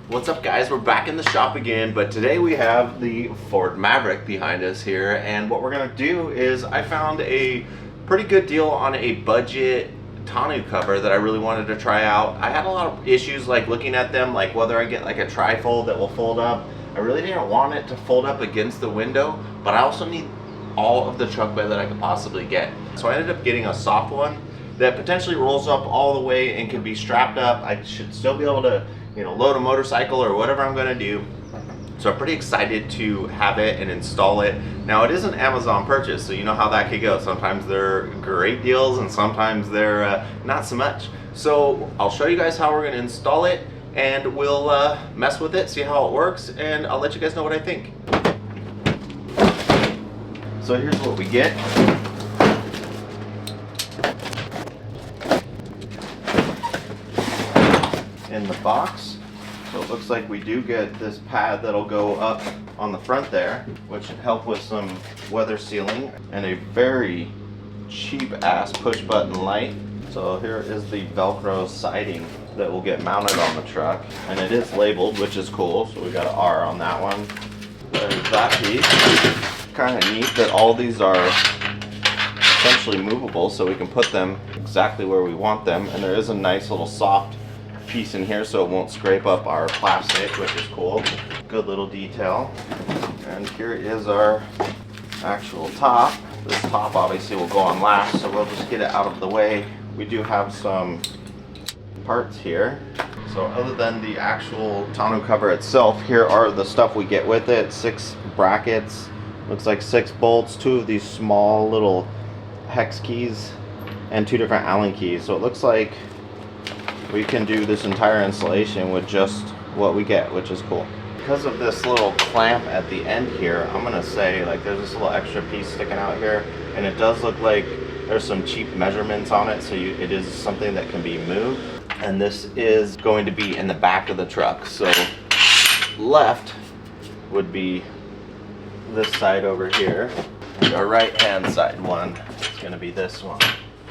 What's up, guys? We're back in the shop again, but today we have the Ford Maverick behind us here, and what we're gonna do is I found a pretty good deal on a budget tonneau cover that I really wanted to try out. I had a lot of issues like looking at them, like whether I get like a trifold that will fold up. I really didn't want it to fold up against the window, but I also need all of the truck bed that I could possibly get. So I ended up getting a soft one that potentially rolls up all the way and can be strapped up. I should still be able to, you know, load a motorcycle or whatever I'm gonna do. So I'm pretty excited to have it and install it. Now it is an Amazon purchase, so you know how that could go. Sometimes they're great deals and sometimes they're not so much. So I'll show you guys how we're gonna install it, and we'll mess with it, see how it works, and I'll let you guys know what I think. So here's what we get. In the box. So it looks like we do get this pad that'll go up on the front there, which should help with some weather sealing, and a very cheap ass push button light. So here is the Velcro siding that will get mounted on the truck, and it is labeled, which is cool. So we got an R on that one. There's that piece. Kind of neat that all these are essentially movable, so we can put them exactly where we want them. And there is a nice little soft piece in here so it won't scrape up our plastic, which is cool. Good little detail. And here is our actual top. This top obviously will go on last, so we'll just get it out of the way. We do have some parts here. So other than the actual tonneau cover itself, here are the stuff we get with it. 6 brackets, looks like 6 bolts, 2 of these small little hex keys, and 2 different Allen keys. So it looks like we can do this entire installation with just what we get, which is cool. Because of this little clamp at the end here, I'm gonna say, like, there's this little extra piece sticking out here, and it does look like there's some cheap measurements on it, so it is something that can be moved. And this is going to be in the back of the truck. So left would be this side over here, and our right hand side one is gonna be this one.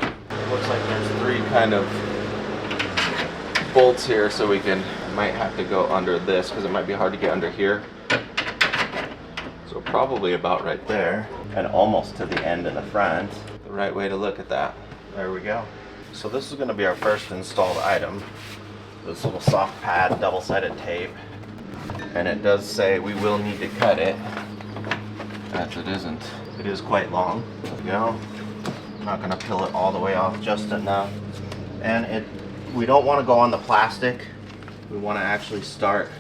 It looks like there's 3 kind of bolts here, so we might have to go under this because it might be hard to get under here. So probably about right there, and almost to the end in the front. The right way to look at that. There we go. So this is going to be our first installed item. This little soft pad, double-sided tape, and it does say we will need to cut it, as it isn't. It is quite long. There we go. I'm not going to peel it all the way off, just enough. And we don't want to go on the plastic. We want to actually start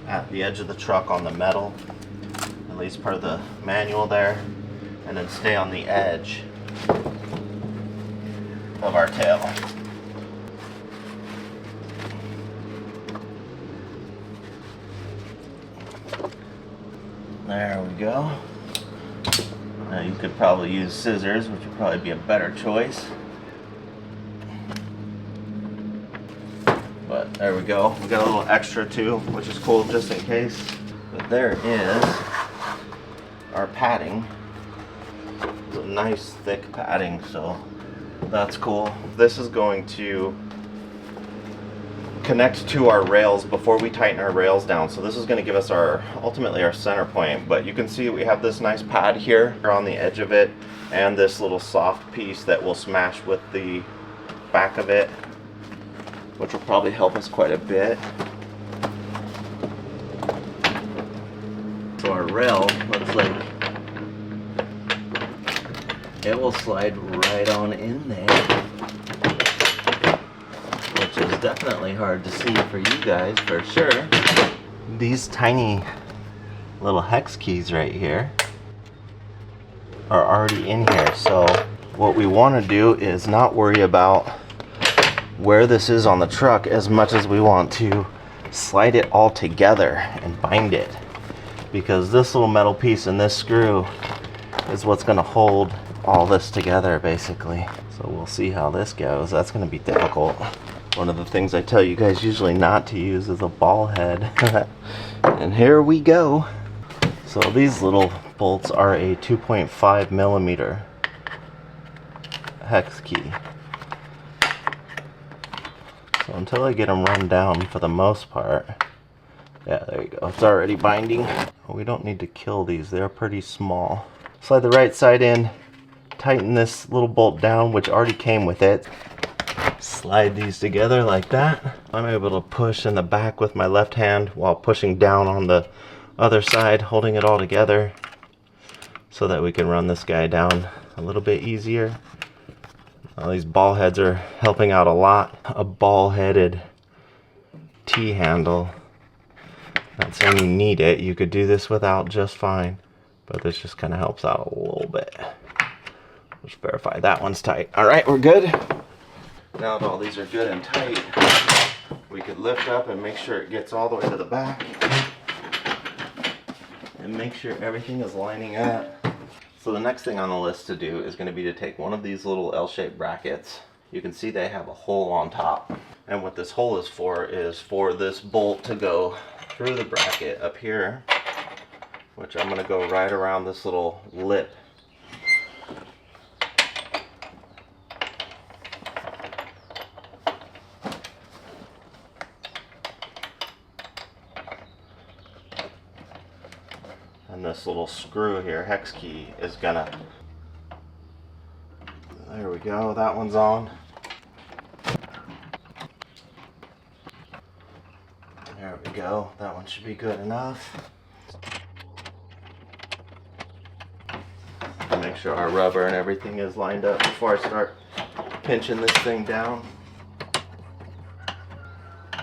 at the edge of the truck on the metal, at least part of the manual there, and then stay on the edge of our tail. There we go. Now you could probably use scissors, which would probably be a better choice. But there we go. We got a little extra too, which is cool just in case. But there is our padding. It's a nice thick padding, so that's cool. This is going to connect to our rails before we tighten our rails down. So this is going to give us ultimately our center point. But you can see we have this nice pad here on the edge of it, and this little soft piece that will smash with the back of it, which will probably help us quite a bit. So our rail looks like it will slide right on in there, which is definitely hard to see for you guys for sure. These tiny little hex keys right here are already in here, so what we want to do is not worry about where this is on the truck as much as we want to slide it all together and bind it, because this little metal piece and this screw is what's going to hold all this together basically. So we'll see how this goes. That's going to be difficult. One of the things I tell you guys usually not to use is a ball head. And here we go. So these little bolts are a 2.5 millimeter hex key. So until I get them run down, for the most part, Yeah, there you go. It's already binding. We don't need to kill these. They're pretty small. Slide the right side in. Tighten this little bolt down, which already came with it. Slide these together like that. I'm able to push in the back with my left hand while pushing down on the other side, holding it all together so that we can run this guy down a little bit easier. All these ball heads are helping out a lot. A ball-headed T-handle. Not saying you need it. You could do this without just fine, but this just kind of helps out a little bit. Just verify that one's tight. All right, we're good. Now that all these are good and tight, we could lift up and make sure it gets all the way to the back and make sure everything is lining up. So the next thing on the list to do is going to be to take one of these little L-shaped brackets. You can see they have a hole on top. And what this hole is for this bolt to go through the bracket up here, which I'm going to go right around this little lip. And this little screw here, hex key, is gonna, there we go, that one's on. There we go, that one should be good enough. Make sure our rubber and everything is lined up before I start pinching this thing down.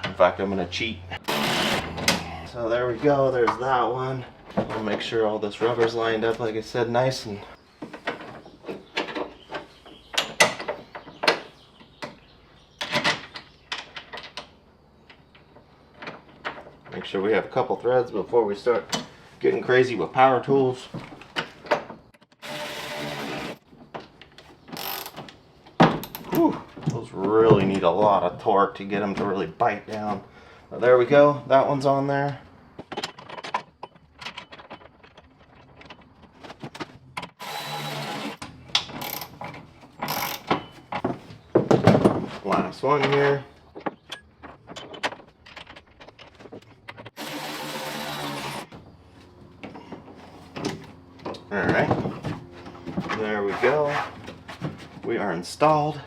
In fact, I'm gonna cheat. So there we go, there's that one. I'll make sure all this rubber's lined up, like I said, nice and make sure we have a couple threads before we start getting crazy with power tools. Whew, those really need a lot of torque to get them to really bite down. But there we go, that one's on there. Last one here. Alright, there we go. We are installed.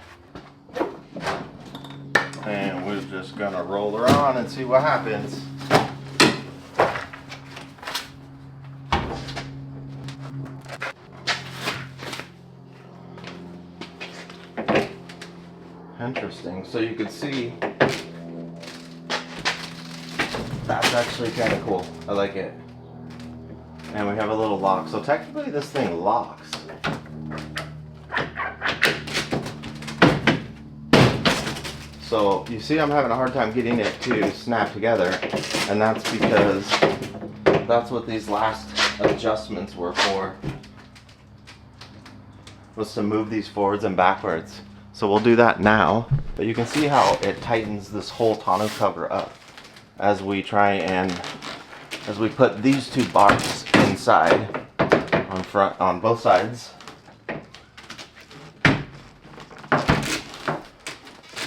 And we're just gonna roll her on and see what happens. Interesting. So you can see that's actually kind of cool. I like it. And we have a little lock. So technically this thing locks. So you see I'm having a hard time getting it to snap together, and that's because that's what these last adjustments were for, was to move these forwards and backwards. So we'll do that now, but you can see how it tightens this whole tonneau cover up as we try and, as we put these two bars inside on both sides.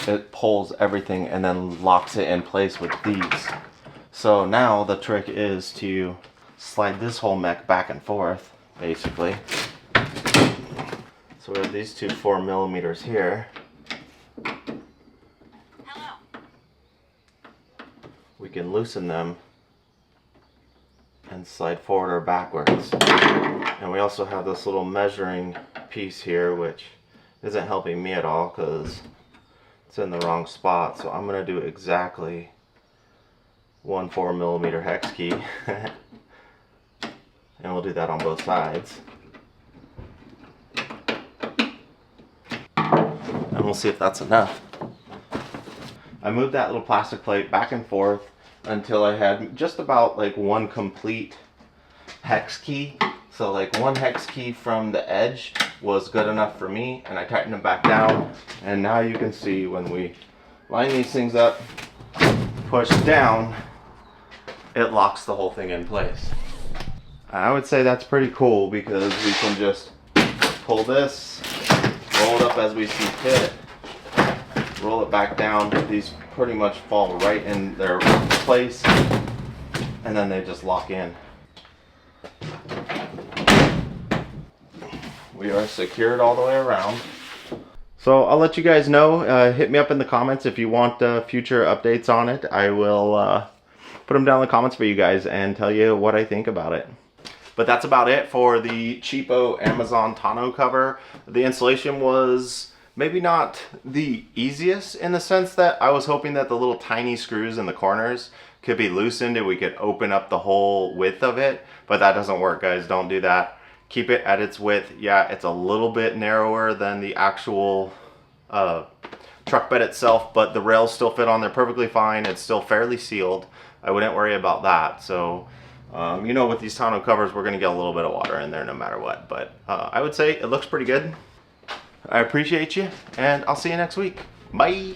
It pulls everything and then locks it in place with these. So now the trick is to slide this whole mech back and forth, basically. So we have these two 4mm here. Hello. We can loosen them and slide forward or backwards. And we also have this little measuring piece here, which isn't helping me at all because it's in the wrong spot. So I'm going to do exactly one 4mm hex key. And we'll do that on both sides. And we'll see if that's enough. I moved that little plastic plate back and forth until I had just about like one complete hex key. So like one hex key from the edge was good enough for me, and I tightened them back down. And now you can see when we line these things up, push down, it locks the whole thing in place. I would say that's pretty cool because we can just pull this, roll it up as we see fit, roll it back down. These pretty much fall right in their place. and then they just lock in. We are secured all the way around. So I'll let you guys know. Hit me up in the comments if you want future updates on it. I will put them down in the comments for you guys and tell you what I think about it. But that's about it for the cheapo Amazon tonneau cover. The installation was maybe not the easiest, in the sense that I was hoping that the little tiny screws in the corners could be loosened and we could open up the whole width of it, but that doesn't work, guys. Don't do that. Keep it at its width. Yeah, it's a little bit narrower than the actual truck bed itself, but the rails still fit on there perfectly fine. It's still fairly sealed. I wouldn't worry about that. So you know, with these tonneau covers, we're gonna get a little bit of water in there no matter what, but I would say it looks pretty good. I appreciate you, and I'll see you next week. Bye.